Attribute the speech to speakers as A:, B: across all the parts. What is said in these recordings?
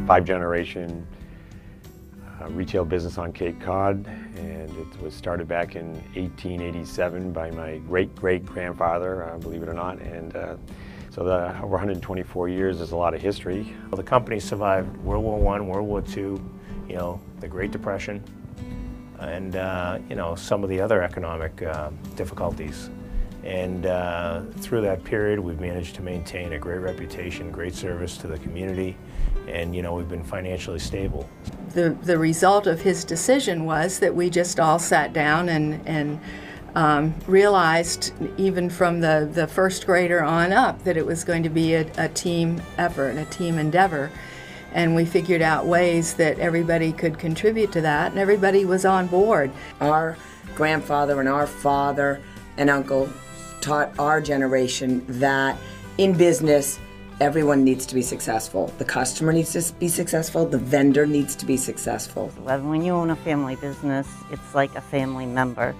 A: 5-generation retail business on Cape Cod, and it was started back in 1887 by my great-great-grandfather, believe it or not, and so over 124 years is a lot of history.
B: Well, the company survived World War I, World War II, you know, the Great Depression, and you know, some of the other economic difficulties. And through that period, we've managed to maintain a great reputation, great service to the community, and you know, we've been financially stable.
C: The result of his decision was that we just all sat down and realized, even from the first grader on up, that it was going to be a team effort, a team endeavor. And we figured out ways that everybody could contribute to that, and everybody was on board.
D: Our grandfather and our father and uncle taught our generation that in business, everyone needs to be successful. The customer needs to be successful, the vendor needs to be successful.
E: When you own a family business, it's like a family member.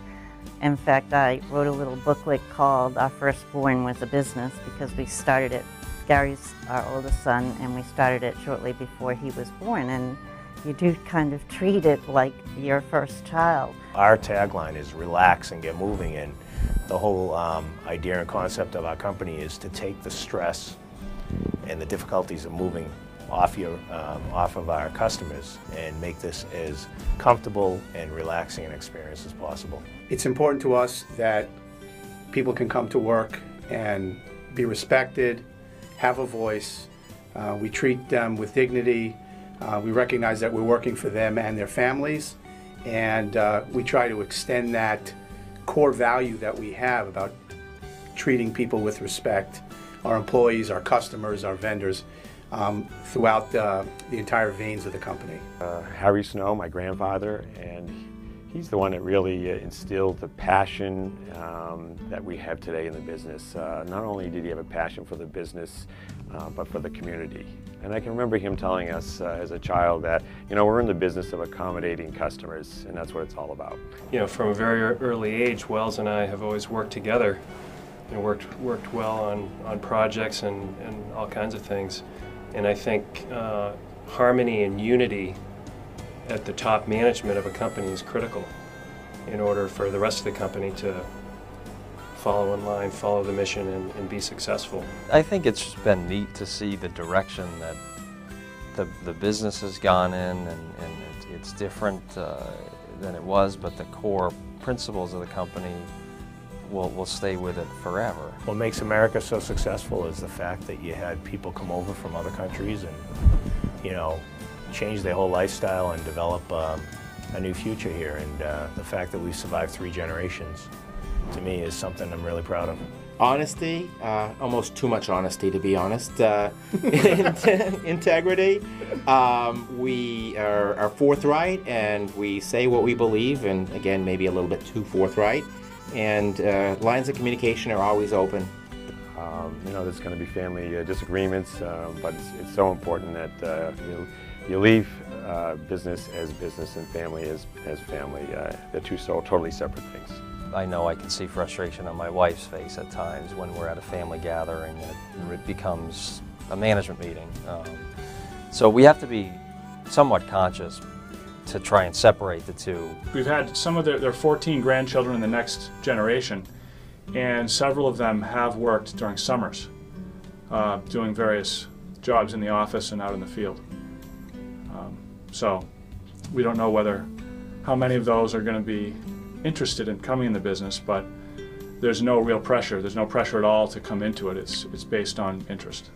E: In fact, I wrote a little booklet called Our Firstborn Was a Business, because we started it. Gary's our oldest son, and we started it shortly before he was born, and you do kind of treat it like your first child.
B: Our tagline is relax and get moving, and the whole idea and concept of our company is to take the stress and the difficulties of moving off of our customers and make this as comfortable and relaxing an experience as possible.
F: It's important to us that people can come to work and be respected, have a voice. We treat them with dignity. We recognize that we're working for them and their families, and we try to extend that core value that we have about treating people with respect, our employees, our customers, our vendors, throughout the entire veins of the company.
A: Harry Snow, my grandfather, and he's the one that really instilled the passion that we have today in the business. Not only did he have a passion for the business, but for the community. And I can remember him telling us as a child that, you know, we're in the business of accommodating customers, and that's what it's all about.
G: You know, from a very early age, Wells and I have always worked together and worked well on projects and all kinds of things. And I think harmony and unity at the top management of a company is critical in order for the rest of the company to follow in line, follow the mission, and be successful.
H: I think it's just been neat to see the direction that the business has gone in, and it's different than it was, but the core principles of the company will stay with it forever.
B: What makes America so successful is the fact that you had people come over from other countries and, you know, change their whole lifestyle and develop a new future here. And the fact that we've survived 3 generations, to me, is something I'm really proud of.
I: Honesty, almost too much honesty, to be honest. Integrity. We are forthright, and we say what we believe, and again, maybe a little bit too forthright. And lines of communication are always open.
A: You know, there's going to be family disagreements, but it's so important that you leave business as business and family as family. They're two totally separate things.
H: I know I can see frustration on my wife's face at times when we're at a family gathering and it becomes a management meeting. So we have to be somewhat conscious to try and separate the two.
J: We've had some of their 14 grandchildren in the next generation, and several of them have worked during summers, doing various jobs in the office and out in the field. So we don't know how many of those are going to be interested in coming in the business, but there's no real pressure. There's no pressure at all to come into it. It's based on interest.